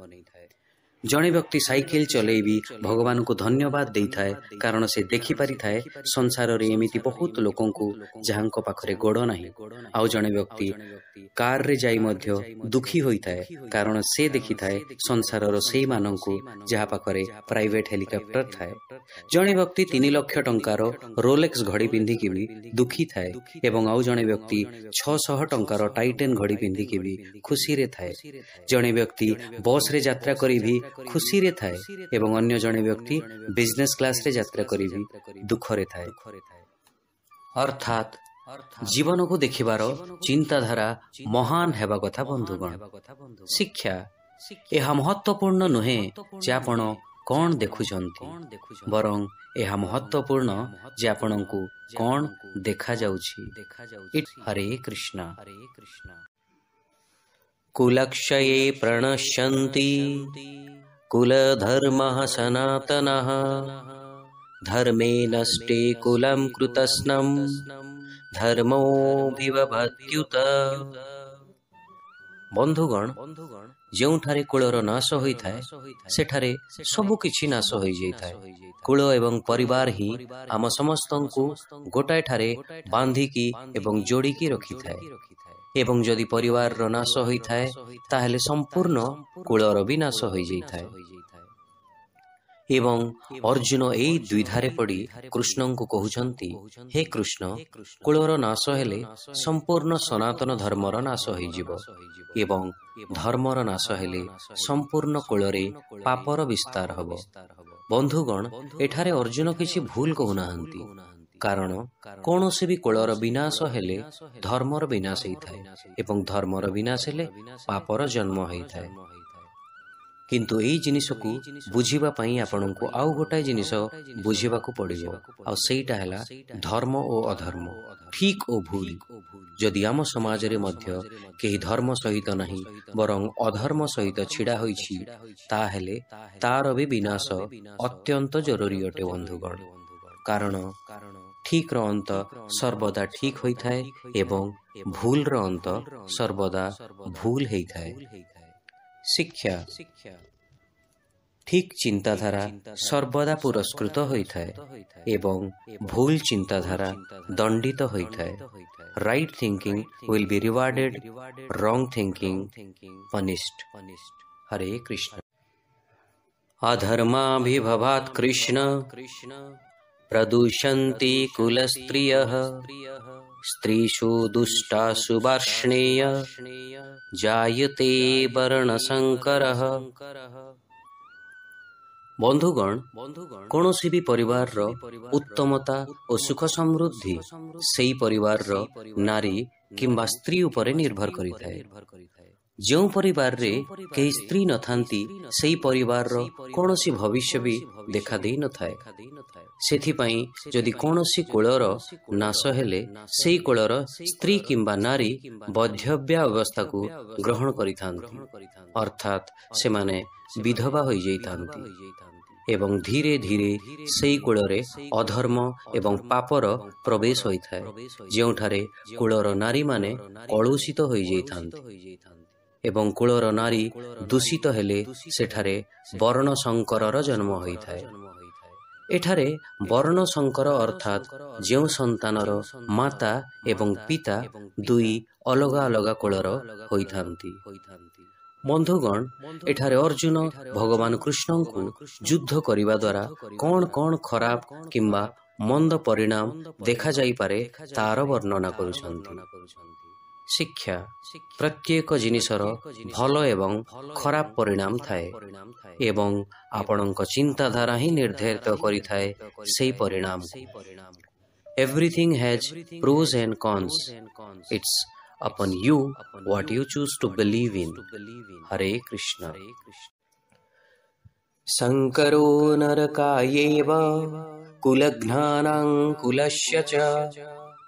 जणे व्यक्ति साइकेल चलेबी भगवान को धन्यवाद दे थाए, कारण से देखि पारि थाए संसार रे एमिति बहुत लोकन को जहांको पाखरे गोड़ नाही। आउ जणे व्यक्ति कार रे जाई मध्य दुखी होई थाए, कारण से देखि थाए संसार रो सेई माननकु जहा पाखरे प्राइवेट हेलिकॉप्टर थाए। जणे व्यक्ति 3 लाख टंकार रोलेक्स घड़ी पिंधि कि भी दुखी थाए एवं आउ जणे व्यक्ति 600 टंकार टाइटन घड़ी पिंधि कि भी खुशी रे थाए। जणे व्यक्ति बस रे यात्रा करी भी खुशी रे थाए एवं अन्य जणे व्यक्ति बिजनेस क्लास रे यात्रा करी भी दुख रे थाए। अर्थात जीवन को देखिबार चिंताधारा महान हेबा कथा। बंधुगण, शिक्षा यह महत्वपूर्ण नुहे जे आपण कौन देखुछंती, बरं यह महत्वपूर्ण जे आपणको कौन देखा जाउछि। हरे कृष्णा। कुलक्षये प्रणश्यन्ति कुलधर्मः सनातनः धर्मे नष्टे कुलं कृतस्नं धर्मोऽभिभवत्युत। ବନ୍ଧୁଗଣ, ଯେଉଁଠାରେ କୁଳର ନାଶ ହୋଇଥାଏ ସେଠାରେ ସବୁ କିଛି ନାଶ ହୋଇଯାଇଥାଏ। କୁଳ ଏବଂ ପରିବାର ହିଁ ଆମ ସମସ୍ତଙ୍କୁ ଗୋଟାଏ ଠାରେ ବାନ୍ଧିକି ଏବଂ ଯୋଡ଼ିକି ରଖିଥାଏ। ଏବଂ ଯଦି ପରିବାରର ନାଶ ହୋଇଥାଏ ତାହେଲେ ସମ୍ପୂର୍ଣ୍ଣ କୁଳର ବି ନାଶ ହୋଇଯାଇଥାଏ। ଏବଂ ଅର୍ଜୁନ ଏହି ଦ୍ୱିଧାରେ ପଡ଼ି କୃଷ୍ଣଙ୍କୁ କହୁଛନ୍ତି, ହେ କୃଷ୍ଣ, କୁଳର ନାଶ ହେଲେ ସମ୍ପୂର୍ଣ୍ଣ ସନାତନ ଧର୍ମର ନାଶ ହୋଇଯିବ ଏବଂ ଧର୍ମର ନାଶ ହେଲେ ସମ୍ପୂର୍ଣ୍ଣ କୁଳରେ ପାପର ବିସ୍ତାର ହେବ। ବନ୍ଧୁଗଣ, ଏଠାରେ ଅର୍ଜୁନ କିଛି ଭୁଲ କହୁନାହାନ୍ତି, କାରଣ କୌଣସି ବି କୁଳର ବିନାଶ ହେଲେ ଧର୍ମର ବିନାଶ ହେଇଥାଏ ଏବଂ ଧର୍ମର ବିନାଶ ହେଲେ ପାପର ଜନ୍ମ ହେଇଥାଏ। କିନ୍ତୁ ଏହି ଜିନିଷକୁ ବୁଝିବା ପାଇଁ ଆପଣଙ୍କୁ ଆଉ ଗୋଟାଏ ଜିନିଷ ବୁଝିବାକୁ ପଡ଼ିବ, ଆଉ ସେଇଟା ହେଲା ଧର୍ମ ଓ ଅଧର୍ମ, ଠିକ ଓ ଭୁଲ। ଯଦି ଆମ ସମାଜରେ ମଧ୍ୟ କେହି ଧର୍ମ ସହିତ ନାହିଁ ବରଂ ଅଧର୍ମ ସହିତ ଛିଡ଼ା ହୋଇଛି, ତାହେଲେ ତାର ବି ବିନାଶ ଅତ୍ୟନ୍ତ ଜରୁରୀ ଅଟେ ବନ୍ଧୁଗଣ। କାରଣ ଠିକର ଅନ୍ତ ସର୍ବଦା ଠିକ ହୋଇଥାଏ ଏବଂ ଭୁଲର ଅନ୍ତ ସର୍ବଦା ଭୁଲ ହେଇଥାଏ। ଶିକ୍ଷା। ଠିକ ଚିନ୍ତାଧାରା ସର୍ବଦା ପୁରସ୍କୃତ ହୋଇଥାଏ ଏବଂ ଭୁଲ ଚିନ୍ତାଧାରା ଦଣ୍ଡିତ ହୋଇଥାଏ। ରାଇଟ୍ ଥିଙ୍କିଂ ୱିଲ୍ ବି ରିୱାର୍ଡେଡ୍, ରଙ୍ଗ ଥିଙ୍କିଂ ପନିଶ୍ଡ। ହରେ କୃଷ୍ଣ। ଅଧର୍ମାଭିଭବାତ୍ କୃଷ୍ଣ ପ୍ରଦୂଷନ୍ତି କୁଲସ୍ତ୍ରିୟଃ ସ୍ତ୍ରୀଷୁ ଦୁଷ୍ଟାସୁ ବାର୍ଷ୍ଣେୟ ଜାୟତେ ବର୍ଣ୍ଣସଙ୍କରଃ। ବନ୍ଧୁଗଣ, କୌଣସି ବି ପରିବାରର ଉତ୍ତମତା ଓ ସୁଖ ସମୃଦ୍ଧି ସେହି ପରିବାରର ନାରୀ କିମ୍ବା ସ୍ତ୍ରୀ ଉପରେ ନିର୍ଭର କରିଥାଏ। ଯେଉଁ ପରିବାରରେ କେହି ସ୍ତ୍ରୀ ନଥାନ୍ତି ସେହି ପରିବାରର କୌଣସି ଭବିଷ୍ୟ ବି ଦେଖାଦେଇ ନଥାଏ। ସେଥିପାଇଁ ଯଦି କୌଣସି କୁଳର ନାଶ ହେଲେ ସେହି କୁଳର ସ୍ତ୍ରୀ କିମ୍ବା ନାରୀ ବୈଧବ୍ୟା ଅବସ୍ଥାକୁ ଗ୍ରହଣ କରିଥାନ୍ତି, ଅର୍ଥାତ୍ ସେମାନେ ବିଧବା ହୋଇଯାଇଥାନ୍ତି ଏବଂ ଧୀରେ ଧୀରେ ସେହି କୁଳରେ ଅଧର୍ମ ଏବଂ ପାପର ପ୍ରବେଶ ହୋଇଥାଏ, ଯେଉଁଠାରେ କୁଳର ନାରୀମାନେ କଳୁଷିତ ହୋଇଯାଇଥାନ୍ତି ଏବଂ କୁଳର ନାରୀ ଦୂଷିତ ହେଲେ ସେଠାରେ ବର୍ଣ୍ଣ ସଂକରର ଜନ୍ମ ହୋଇଥାଏ। ଏଠାରେ ବର୍ଣ୍ଣ ସଂକର ଅର୍ଥାତ୍ ଯେଉଁ ସନ୍ତାନର ମାତା ଏବଂ ପିତା ଦୁଇ ଅଲଗା ଅଲଗା କୁଳର ହୋଇଥାନ୍ତି। ବନ୍ଧୁଗଣ, ଏଠାରେ ଅର୍ଜୁନ ଭଗବାନ କୃଷ୍ଣଙ୍କୁ ଯୁଦ୍ଧ କରିବା ଦ୍ୱାରା କଣ କଣ ଖରାପ କିମ୍ବା ମନ୍ଦ ପରିଣାମ ଦେଖାଯାଇପାରେ ତାର ବର୍ଣ୍ଣନା କରୁଛନ୍ତି। ଶିକ୍ଷା। ପ୍ରତ୍ୟେକ ଜିନିଷର ଭଲ ଏବଂ ଖରାପ ପରିଣାମ ଥାଏ ଏବଂ ଆପଣଙ୍କ ଚିନ୍ତାଧାରା ହିଁ ନିର୍ଦ୍ଧାରିତ କରିଥାଏ ସେହି ପରିଣାମକୁ। Everything has pros and cons. It's upon you what you choose to believe in. Hare Krishna. Sankaro narakayeva kulaghnanam kulasya cha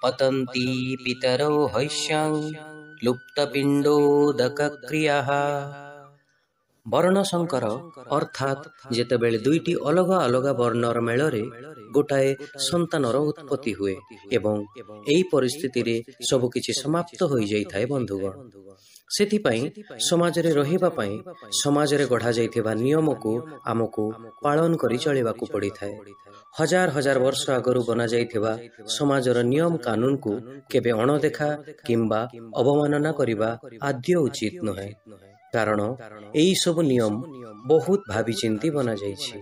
patanti pitaro haishyam ଲୁପ୍ତପିଣ୍ଡୋଦକକ୍ରିୟାଃ। ବର୍ଣ୍ଣ ସଂକର ଅର୍ଥାତ୍ ଯେତେବେଳେ ଦୁଇଟି ଅଲଗା ଅଲଗା ବର୍ଣ୍ଣର ମେଳରେ ଗୋଟାଏ ସନ୍ତାନର ଉତ୍ପତ୍ତି ହୁଏ ଏବଂ ଏହି ପରିସ୍ଥିତିରେ ସବୁକିଛି ସମାପ୍ତ ହୋଇଯାଇଥାଏ। ବନ୍ଧୁଗଣ, ସେଥିପାଇଁ ସମାଜରେ ରହିବା ପାଇଁ ସମାଜରେ ଗଢ଼ାଯାଇଥିବା ନିୟମକୁ ଆମକୁ ପାଳନ କରି ଚଳିବାକୁ ପଡ଼ିଥାଏ। ହଜାର ହଜାର ବର୍ଷ ଆଗରୁ ବନାଯାଇଥିବା ସମାଜର ନିୟମ କାନୁନକୁ କେବେ ଅଣଦେଖା କିମ୍ବା ଅବମାନନା କରିବା ଆଦୌ ଉଚିତ ନୁହେଁ, କାରଣ ଏହି ସବୁ ନିୟମ ବହୁତ ଭାବିଚିନ୍ତି ବନାଯାଇଛି।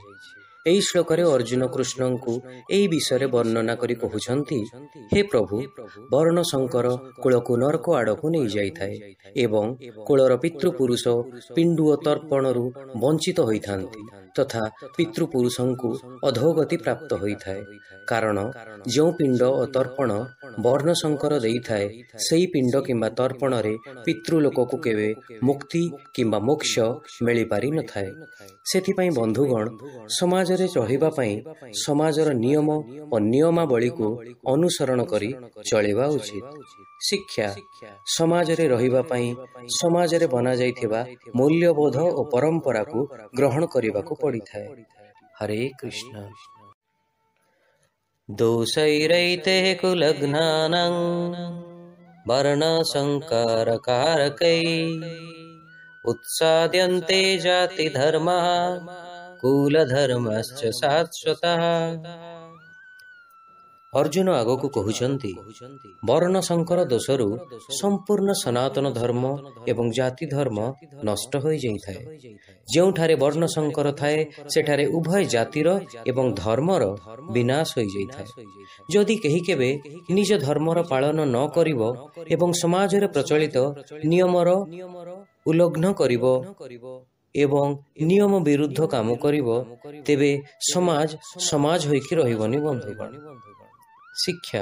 ଏହି ଶ୍ଲୋକରେ ଅର୍ଜୁନ କୃଷ୍ଣଙ୍କୁ ଏହି ବିଷୟରେ ବର୍ଣ୍ଣନା କରି କହୁଛନ୍ତି, ହେ ପ୍ରଭୁ, ବର୍ଣ୍ଣ ସଂକର କୁଳକୁ ନର୍କ ଆଡ଼କୁ ନେଇଯାଇଥାଏ ଏବଂ କୁଳର ପିତୃପୁରୁଷ ପିଣ୍ଡୁଅ ତର୍ପଣରୁ ବଞ୍ଚିତ ହୋଇଥାନ୍ତି ତଥା ପିତୃପୁରୁଷଙ୍କୁ ଅଧୋଗତି ପ୍ରାପ୍ତ ହୋଇଥାଏ। କାରଣ ଯେଉଁ ପିଣ୍ଡ ଓ ତର୍ପଣ ବର୍ଣ୍ଣ ସଂକର ଦେଇଥାଏ ସେହି ପିଣ୍ଡ କିମ୍ବା ତର୍ପଣରେ ପିତୃଲୋକକୁ କେବେ ମୁକ୍ତି କିମ୍ବା ମୋକ୍ଷ ମିଳିପାରିନଥାଏ। ସେଥିପାଇଁ ବନ୍ଧୁଗଣ, ସମାଜରେ ରହିବା ପାଇଁ ସମାଜର ନିୟମ ଓ ନିୟମାବଳୀକୁ ଅନୁସରଣ କରି ଚଳିବା ଉଚିତ। ଶିକ୍ଷା। ସମାଜରେ ରହିବା ପାଇଁ ସମାଜରେ ବନାଯାଇଥିବା ମୂଲ୍ୟବୋଧ ଓ ପରମ୍ପରାକୁ ଗ୍ରହଣ କରିବାକୁ ପଡ଼ିଥାଏ। ହରେ କୃଷ୍ଣ। ଦୋଷୈରୈତେ କୁଲଘ୍ନାନାଂ वर्णसङ्करकारकै उत्साद्यन्ते जातिधर्मः कुलधर्मश्च शाश्वतः। अर्जुन आगकु कहउछन्ति वर्ण संकर दोषरु संपूर्ण सनातन धर्म एवं जाति धर्म नष्ट होई जाइथाय। जेउठारे वर्ण संकर थाए सेठारे उभय जातिर एवं धर्मर विनाश होई जाइथाय। जदि केही केबे निज धर्मर पालन न करिवो एवं समाजरे प्रचलित नियमर उल्लंघन करिवो एवं नियम विरुद्ध काम करिवो तेबे समाज होइकि रहिबनि बंधुगण। शिक्षा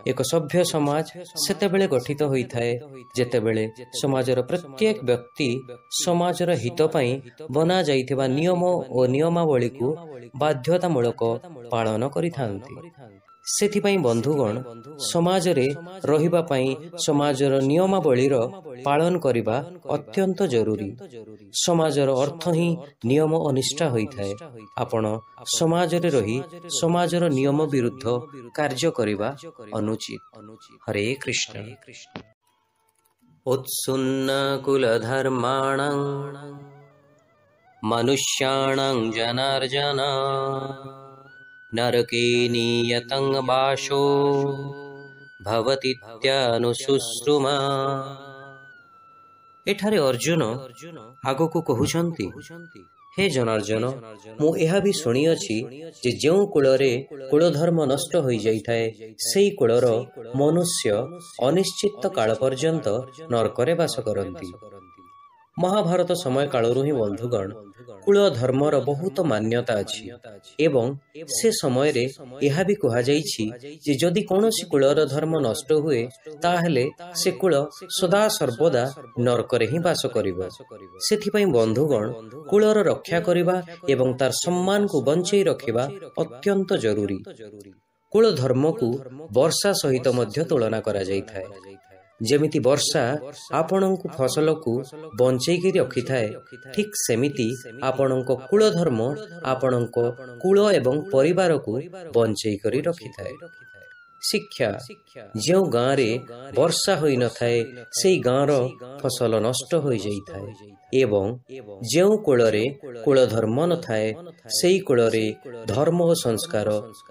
एक सभ्य समाज सेतेबेले गठित होइथाए जेतेबेले समाजर प्रत्येक व्यक्ति समाजर हित पई बना जाइथिबा नियम ओ नियमावली को बाध्यतामूलक पालन करिथांती। सेथिपई बंधुगण समाजरे रहिबा पई समाजर नियमावलीर पालन करिबा अत्यंत जरूरी। समाजर अर्थ ही नियम अनिष्ठा होइथाए। आपण समाजरे रही समाजर नियम विरुद्ध कार्य करिबा अनुचित। हरे कृष्ण। उत्सुन्न कुलधर्माणां मनुष्याणां जनार्दन नरके नियतं वासो भवतीत्यानुशुश्रुमा। एठारे अर्जुन आगको कहउछन्ति हे जनार्दन मु एहा भी सुनिअछि जे जेउ कुलरे कुलधर्म नष्ट होई जाइथाए सेई कुलर मनुष्य अनिश्चित काल पर्यंत नरकरे वास करंती। महाभारत समय कालरु ही बंधुगण कुल धर्मर बहुत मान्यता अछि एवं से समय रे एहा भी कहा जाइछि जे जदि कोनोसी कुलर धर्म नष्ट हुए ताहेले से कुल सदा सर्वदा नरकरे ही वास करिवो। सेथिपई बंधुगण कुलर रक्षा करिबा एवं तार सम्मान को बंचई रखिबा अत्यंत जरूरी। कुल धर्म को वर्षा सहित मध्य तुलना करा जाइथाय। जेमिति वर्षा आपणको फसल को बंचेकी रखि थाए ठीक सेमिति आपणको कुल धर्म आपणको कुल एवं परिवार को बंचई करी रखि थाए। शिक्षा जो गाँ रे वर्षा होई न थाए सेई गाँर फसल नष्ट होई जाई थाए एवं जो कुलरे कुल धर्म न थाए सेई कुलरे धर्म और संस्कार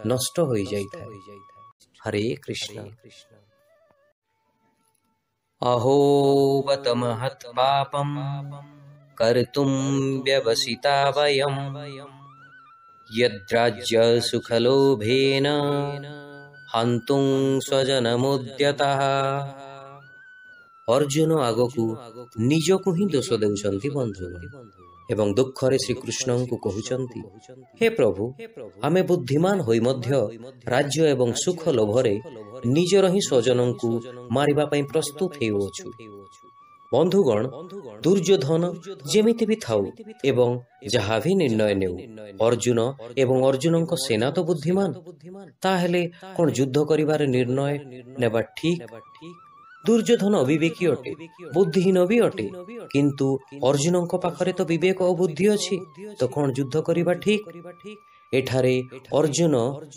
नष्ट होई जाई थाए। हरे कृष्ण। अहो बत महत् पापं कर्तुं व्यवसिता वयं यद्राज्य सुखलोभेन हन्तुं स्वजनमुद्यतः। अर्जुन आगकु निजकु ही दोष देउछन्ति बंधुगण एवं दुखरे श्रीकृष्ण को कहउछन्ति हे प्रभु आमे बुद्धिमान होई मध्य राज्य एवं सुख लोभरे निजर ही स्वजन को मारिबा पई प्रस्तुत हेउछु। बंधुगण दुर्योधन जेमिति भी थाउ एवं जहा भी निर्णय नेउ अर्जुन एवं अर्जुनक सेना तो बुद्धिमान ताहेले कोन युद्ध करिबार निर्णय नेबा ठीक। दुर्योधन अविवेकी अटे बुद्धिहीन भी अटे किंतु अर्जुन पाखरे तो विवेक और बुद्धि अछि तो कौन युद्ध करिबा ठीक। एठारे अर्जुन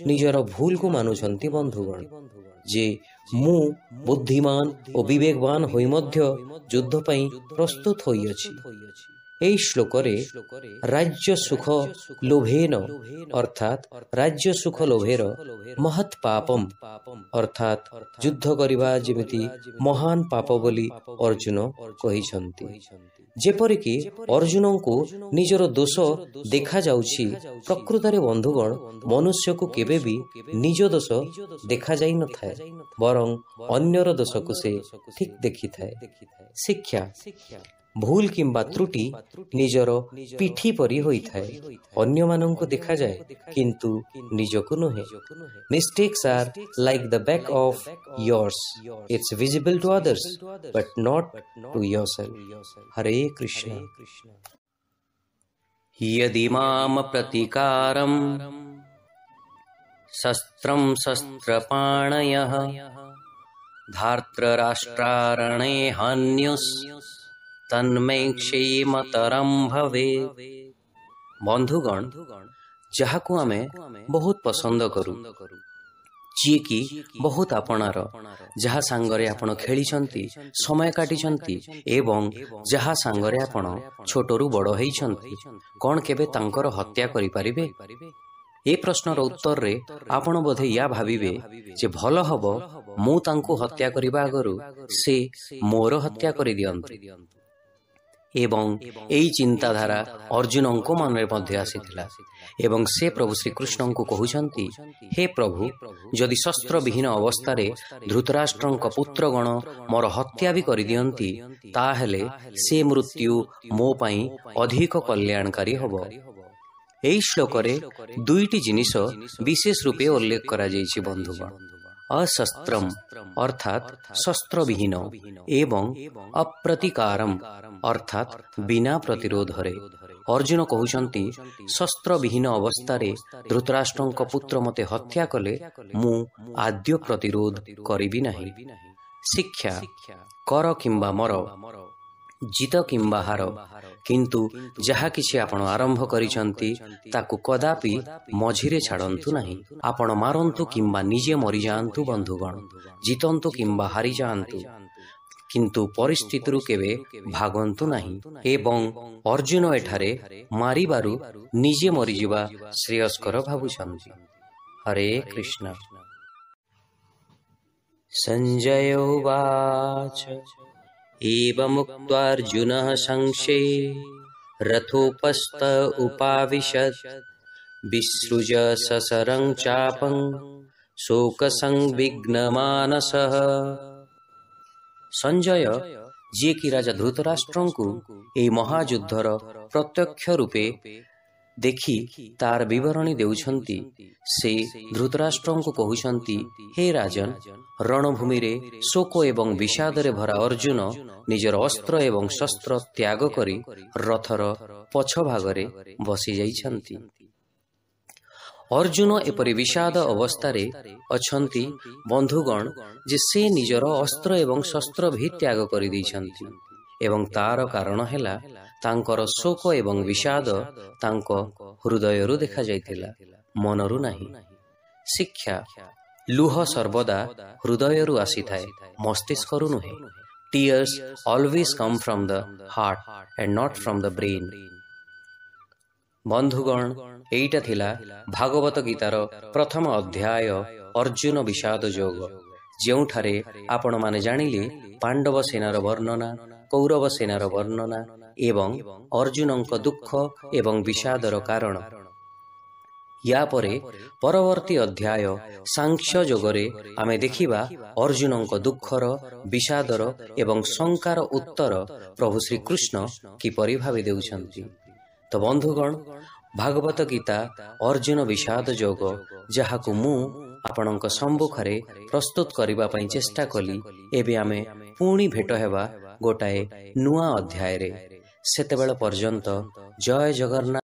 निजर भूल को मानुछन्ति बंधुगण जे मु बुद्धिमान और विवेकवान होई मध्य युद्ध पई प्रस्तुत होई अछि। एई श्लोकरे राज्य सुख लोभेन अर्थात राज्य सुख लोभेर महत् पापम अर्थात युद्ध करिबा जेमिति महान पाप बोली अर्जुन कहिसंति। जेपरिकी अर्जुन को निजर दोष देखा जाउछि प्रकृतरे बंधुगण मनुष्य को केबे भी निज दोष देखा जाई न थाए बरं अन्यर दोष को से ठीक देखि थाए। शिक्षा भूल किंबा त्रुटि निजर पिठी परी होई थाए अन्य मानन को देखा जाए किंतु निजको नहे। Mistakes are like the back of yours it's visible to others but not to yourself. Hare Krishna. यदि माम प्रतिकारम शस्त्रं शस्त्रपाणयः धार्तराष्ट्रारणे हन्युस् तन्मे क्षेमतरम भवे। बंधुगण जहाकु आमे बहुत पसंद करू ଯିଏକି ବହୁତ ଆପଣାର, ଯାହା ସାଙ୍ଗରେ ଆପଣ ଖେଳିଛନ୍ତି, ସମୟ କାଟିଛନ୍ତି ଏବଂ ଯାହା ସାଙ୍ଗରେ ଆପଣ ଛୋଟରୁ ବଡ଼ ହେଇଛନ୍ତି, କ'ଣ କେବେ ତାଙ୍କର ହତ୍ୟା କରିପାରିବେ? ଏ ପ୍ରଶ୍ନର ଉତ୍ତରରେ ଆପଣ ବୋଧେ ୟା ଭାବିବେ ଯେ ଭଲ ହବ ମୁଁ ତାଙ୍କୁ ହତ୍ୟା କରିବା ଆଗରୁ ସେ ମୋର ହତ୍ୟା କରିଦିଅନ୍ତି। ଏବଂ ଏହି ଚିନ୍ତାଧାରା ଅର୍ଜୁନଙ୍କ ମନରେ ମଧ୍ୟ ଆସିଥିଲା ଏବଂ ସେ ପ୍ରଭୁ ଶ୍ରୀକୃଷ୍ଣଙ୍କୁ କହୁଛନ୍ତି, ହେ ପ୍ରଭୁ, ଯଦି ଶସ୍ତ୍ରବିହୀନ ଅବସ୍ଥାରେ ଧୃତରାଷ୍ଟ୍ରଙ୍କ ପୁତ୍ରଗଣ ମୋର ହତ୍ୟା ବି କରିଦିଅନ୍ତି, ତାହେଲେ ସେ ମୃତ୍ୟୁ ମୋ ପାଇଁ ଅଧିକ କଲ୍ୟାଣକାରୀ ହେବ। ଏହି ଶ୍ଲୋକରେ ଦୁଇଟି ଜିନିଷ ବିଶେଷ ରୂପେ ଉଲ୍ଲେଖ କରାଯାଇଛି ବନ୍ଧୁଗଣ, ଅଶସ୍ତ୍ରମ୍ ଅର୍ଥାତ୍ ଶସ୍ତ୍ରବିହୀନ ଏବଂ ଅପ୍ରତିକାରମ୍ ଅର୍ଥାତ୍ ବିନା ପ୍ରତିରୋଧରେ। ଅର୍ଜୁନ କହୁଛନ୍ତି, ଶସ୍ତ୍ରବିହୀନ ଅବସ୍ଥାରେ ଧୃତରାଷ୍ଟ୍ରଙ୍କ ପୁତ୍ର ମୋତେ ହତ୍ୟା କଲେ ମୁଁ ଆଦ୍ୟ ପ୍ରତିରୋଧ କରିବି ନାହିଁ। ଶିକ୍ଷା, କର କିମ୍ବା ମର, ଜିତ କିମ୍ବା ହାର, କିନ୍ତୁ ଯାହା କିଛି ଆପଣ ଆରମ୍ଭ କରିଛନ୍ତି ତାକୁ କଦାପି ମଝିରେ ଛାଡ଼ନ୍ତୁ ନାହିଁ। ଆପଣ ମାରନ୍ତୁ କିମ୍ବା ନିଜେ ମରିଯାଆନ୍ତୁ ବନ୍ଧୁଗଣ, ଜିତନ୍ତୁ କିମ୍ବା ହାରିଯାଆନ୍ତୁ, କିନ୍ତୁ ପରିସ୍ଥିତିରୁ କେବେ ଭାଗନ୍ତୁ ନାହିଁ। ଏବଂ ଅର୍ଜୁନ ଏଠାରେ ମାରିବାରୁ ନିଜେ ମରିଯିବା ଶ୍ରେୟସ୍କର ଭାବୁଛନ୍ତି। ହରେ କୃଷ୍ଣ। ସଞ୍ଜୟ ଉବାଚ ଏବମୁକ୍ତ୍ୱାର୍ଜୁନଃ ସଂଶୟେ ରଥୋପସ୍ଥ ଉପାବିଶତ୍ ବିସୃଜ ସଶରଂ ଚାପଂ ଶୋକସଂବିଘ୍ନମାନସଃ। ସଞ୍ଜୟ, ଯିଏକି ରାଜା ଧୃତରାଷ୍ଟ୍ରଙ୍କୁ ଏହି ମହାଯୁଦ୍ଧର ପ୍ରତ୍ୟକ୍ଷ ରୂପେ ଦେଖି ତାର ବିବରଣୀ ଦେଉଛନ୍ତି, ସେ ଧୃତରାଷ୍ଟ୍ରଙ୍କୁ କହୁଛନ୍ତି, ହେ ରାଜନ୍, ରଣଭୂମିରେ ଶୋକ ଏବଂ ବିଷାଦରେ ଭରା ଅର୍ଜୁନ ନିଜର ଅସ୍ତ୍ର ଏବଂ ଶସ୍ତ୍ର ତ୍ୟାଗ କରି ରଥର ପଛ ଭାଗରେ ବସି ଯାଇଛନ୍ତି। ଅର୍ଜୁନ ଏପରି ବିଷାଦ ଅବସ୍ଥାରେ ଅଛନ୍ତି ବନ୍ଧୁଗଣ ଯେ ସେ ନିଜର ଅସ୍ତ୍ର ଏବଂ ଶସ୍ତ୍ର ବି ତ୍ୟାଗ କରିଦେଇଛନ୍ତି ଏବଂ ତାର କାରଣ ହେଲା ତାଙ୍କର ଶୋକ ଏବଂ ବିଷାଦ ତାଙ୍କ ହୃଦୟରୁ ଦେଖାଯାଇଥିଲା, ମନରୁ ନାହିଁ। ଶିକ୍ଷା, ଲୁହ ସର୍ବଦା ହୃଦୟରୁ ଆସିଥାଏ, ମସ୍ତିଷ୍କରୁ ନୁହେଁ। Tears always come from the heart and not from the brain. ବନ୍ଧୁଗଣ, ଏଇଟା ଥିଲା ଭାଗବତ ଗୀତାର ପ୍ରଥମ ଅଧ୍ୟାୟ ଅର୍ଜୁନ ବିଷାଦ ଯୋଗ, ଯେଉଁଠାରେ ଆପଣମାନେ ଜାଣିଲେ ପାଣ୍ଡବ ସେନାର ବର୍ଣ୍ଣନା, କୌରବ ସେନାର ବର୍ଣ୍ଣନା ଏବଂ ଅର୍ଜୁନଙ୍କ ଦୁଃଖ ଏବଂ ବିଷାଦର କାରଣ। ୟା ପରେ ପରବର୍ତ୍ତୀ ଅଧ୍ୟାୟ ସାଂଖ୍ୟ ଯୋଗରେ ଆମେ ଦେଖିବା ଅର୍ଜୁନଙ୍କ ଦୁଃଖର, ବିଷାଦର ଏବଂ ଶଙ୍କାର ଉତ୍ତର ପ୍ରଭୁ ଶ୍ରୀକୃଷ୍ଣ କିପରି ଭାବେ ଦେଉଛନ୍ତି। ତ ବନ୍ଧୁଗଣ, ଭାଗବତ ଗୀତା ଅର୍ଜୁନ ବିଷାଦ ଯୋଗ, ଯାହାକୁ ମୁଁ ଆପଣଙ୍କ ସମ୍ମୁଖରେ ପ୍ରସ୍ତୁତ କରିବା ପାଇଁ ଚେଷ୍ଟା କଲି, ଏବେ ଆମେ ପୁଣି ଭେଟ ହେବା ଗୋଟାଏ ନୂଆ ଅଧ୍ୟାୟରେ। ସେତେବେଳେ ପର୍ଯ୍ୟନ୍ତ ଜୟ ଜଗନ୍ନାଥ।